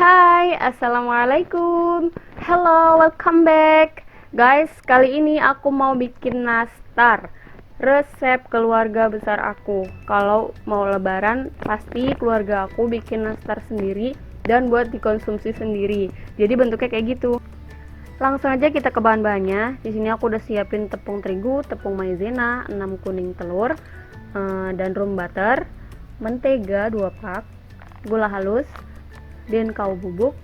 Hai, assalamualaikum. Hello, welcome back, guys. Kali ini aku mau bikin nastar, resep keluarga besar aku. Kalau mau lebaran, pasti keluarga aku bikin nastar sendiri dan buat dikonsumsi sendiri. Jadi bentuknya kayak gitu. Langsung aja kita ke bahan-bahannya. Di sini aku udah siapin tepung terigu, tepung maizena, 6 kuning telur, dan room butter, mentega 2 pak, gula halus, dan kau bubuk,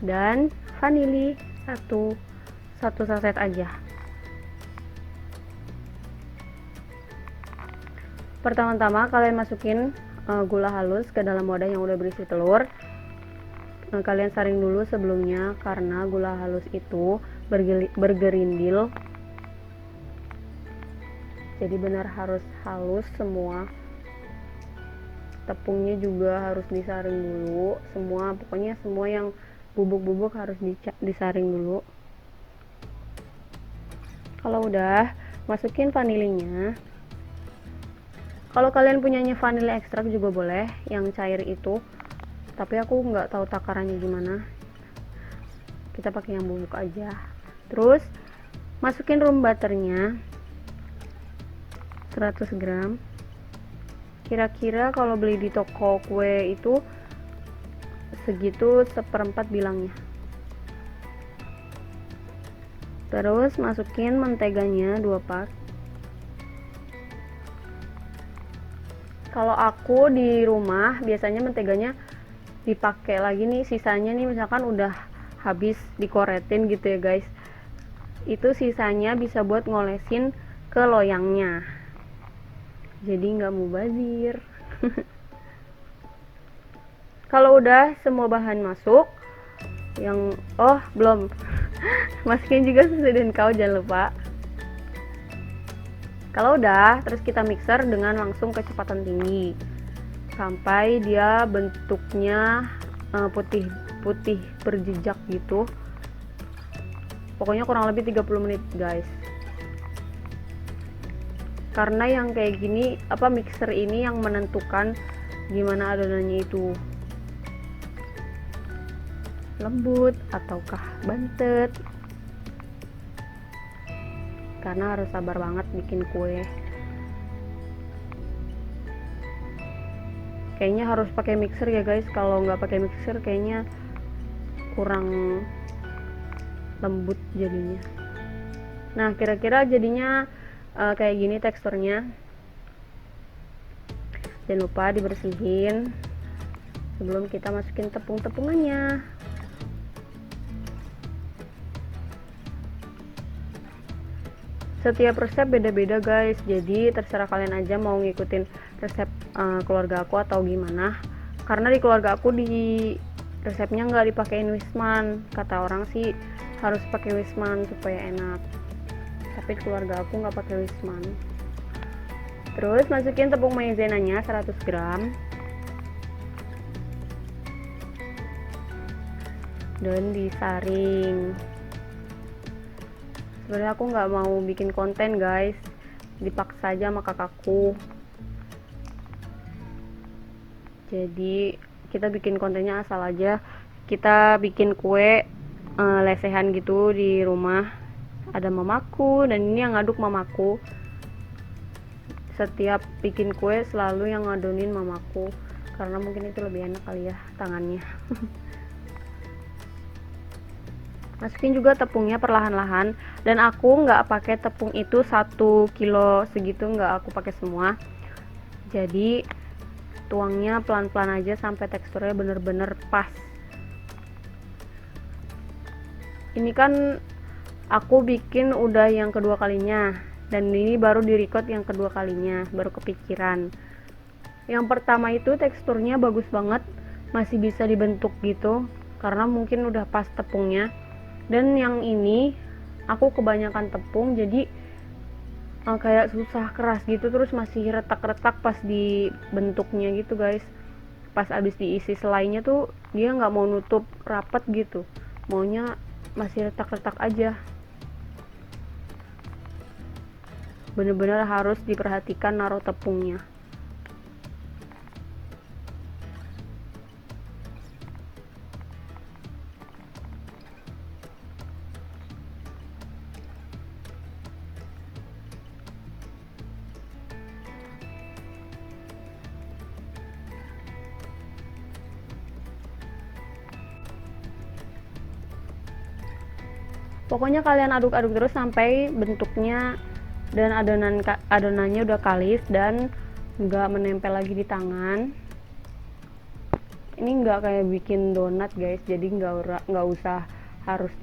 dan vanili satu saset aja. Pertama-tama kalian masukin gula halus ke dalam wadah yang udah berisi telur. Kalian saring dulu sebelumnya karena gula halus itu bergerindil, jadi benar harus halus semua. Tepungnya juga harus disaring dulu, pokoknya semua yang bubuk-bubuk harus disaring dulu. Kalau udah, masukin vanilinya. Kalau kalian punyanya vanili ekstrak juga boleh, yang cair itu, tapi aku nggak tahu takarannya gimana. Kita pakai yang bubuk aja. Terus masukin room butternya 100 gram. Kira-kira kalau beli di toko kue itu segitu 1/4 bilangnya. Terus masukin menteganya 2 pak. Kalau aku di rumah biasanya menteganya dipakai lagi nih, sisanya nih misalkan udah habis dikoretin gitu ya guys, itu sisanya bisa buat ngolesin ke loyangnya, jadi nggak mubazir. Kalau udah semua bahan masuk, belum masukin juga susu dan kau, jangan lupa. Kalau udah, terus kita mixer dengan langsung kecepatan tinggi sampai dia bentuknya putih berjejak gitu. Pokoknya kurang lebih 30 menit guys, karena yang kayak gini mixer ini yang menentukan gimana adonannya itu lembut ataukah bantet, karena harus sabar banget bikin kue. Kayaknya harus pakai mixer ya guys, kalau nggak pakai mixer kayaknya kurang lembut jadinya. Nah, kira-kira jadinya kayak gini teksturnya. Jangan lupa dibersihin sebelum kita masukin tepung-tepungannya. Setiap resep beda-beda guys, jadi terserah kalian aja mau ngikutin resep keluarga aku atau gimana. Karena di keluarga aku di resepnya nggak dipakein wisman, kata orang sih harus pakai wisman supaya enak, tapi di keluarga aku nggak pakai wisman. Terus masukin tepung maizenanya 100 gram dan disaring. Sebenarnya aku nggak mau bikin konten guys, dipaksa aja sama kakakku, jadi kita bikin kontennya asal aja. Kita bikin kue lesehan gitu di rumah, ada mamaku, dan ini yang ngaduk mamaku. Setiap bikin kue selalu yang ngadonin mamaku, karena mungkin itu lebih enak kali ya tangannya. Masukin juga tepungnya perlahan-lahan, dan aku nggak pakai tepung itu 1 kilo segitu, nggak aku pakai semua. Jadi tuangnya pelan-pelan aja sampai teksturnya bener-bener pas. Ini kan aku bikin udah yang kedua kalinya, dan ini baru di-record yang kedua kalinya, baru kepikiran. Yang pertama itu teksturnya bagus banget, masih bisa dibentuk gitu karena mungkin udah pas tepungnya. Dan yang ini aku kebanyakan tepung, jadi kayak susah keras gitu, terus masih retak-retak pas dibentuknya gitu guys. Pas abis diisi selainya tuh dia nggak mau nutup rapet gitu, maunya masih retak-retak aja. Bener-bener harus diperhatikan naruh tepungnya. Pokoknya kalian aduk-aduk terus sampai bentuknya dan adonannya udah kalis dan nggak menempel lagi di tangan. Ini nggak kayak bikin donat guys, jadi nggak usah harus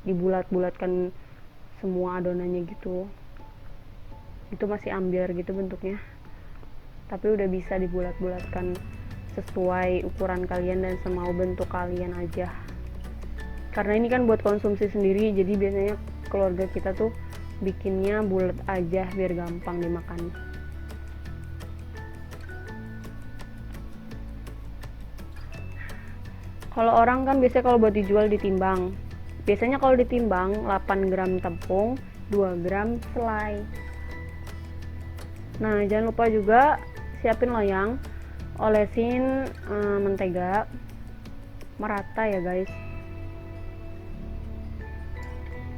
dibulat-bulatkan semua adonannya gitu. Itu masih ambiar gitu bentuknya, tapi udah bisa dibulat-bulatkan sesuai ukuran kalian dan semau bentuk kalian aja. Karena ini kan buat konsumsi sendiri, jadi biasanya keluarga kita tuh bikinnya bulat aja biar gampang dimakan. Kalau orang kan biasanya kalau buat dijual ditimbang. Biasanya kalau ditimbang 8 gram tepung, 2 gram selai. Nah, jangan lupa juga siapin loyang, olesin mentega merata ya guys.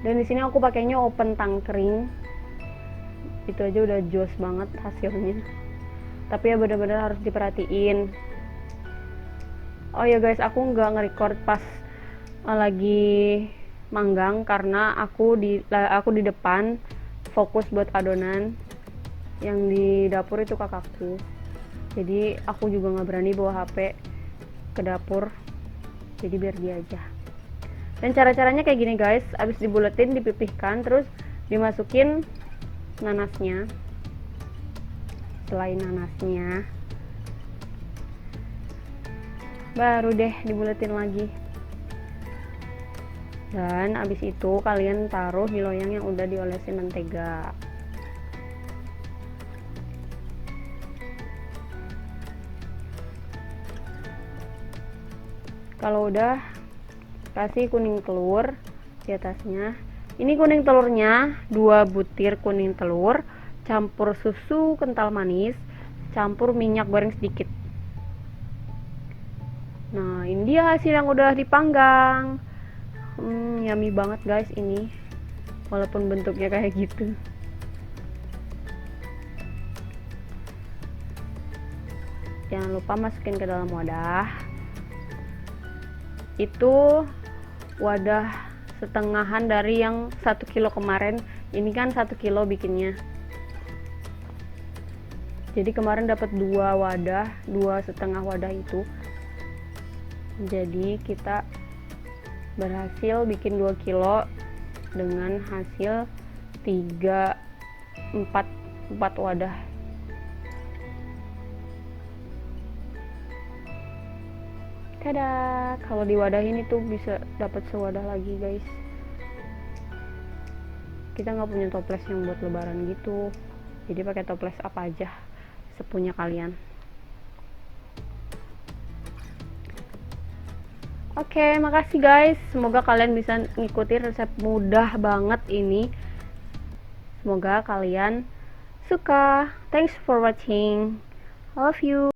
Dan di sini aku pakainya open tangkring. Itu aja udah jos banget hasilnya. Tapi ya benar-benar harus diperhatiin. Oh ya guys, aku nggak nge-record pas lagi manggang karena aku di depan fokus buat adonan. Yang di dapur itu kakakku. Jadi aku juga nggak berani bawa HP ke dapur. Jadi biar dia aja. Dan cara-caranya kayak gini guys, abis dibuletin, dipipihkan, terus dimasukin nanasnya. Selain nanasnya, baru deh dibuletin lagi. Dan abis itu kalian taruh di loyang yang udah diolesin mentega. Kalau udah, kasih kuning telur di atasnya. Ini kuning telurnya 2 butir kuning telur, campur susu kental manis, campur minyak goreng sedikit. Nah, ini dia hasil yang udah dipanggang. Yummy banget guys ini, walaupun bentuknya kayak gitu. Jangan lupa masukin ke dalam wadah. Itu wadah setengahan dari yang 1 kilo kemarin. Ini kan 1 kilo bikinnya. Jadi kemarin dapat 2 wadah, 2,5 wadah itu. Jadi kita berhasil bikin 2 kilo dengan hasil 4 wadah. Tada, kalau di wadah ini tuh bisa dapat sewadah lagi guys. Kita nggak punya toples yang buat lebaran gitu, jadi pakai toples apa aja sepunya kalian. Oke, makasih guys. Semoga kalian bisa ngikutin resep mudah banget ini. Semoga kalian suka. Thanks for watching. I love you.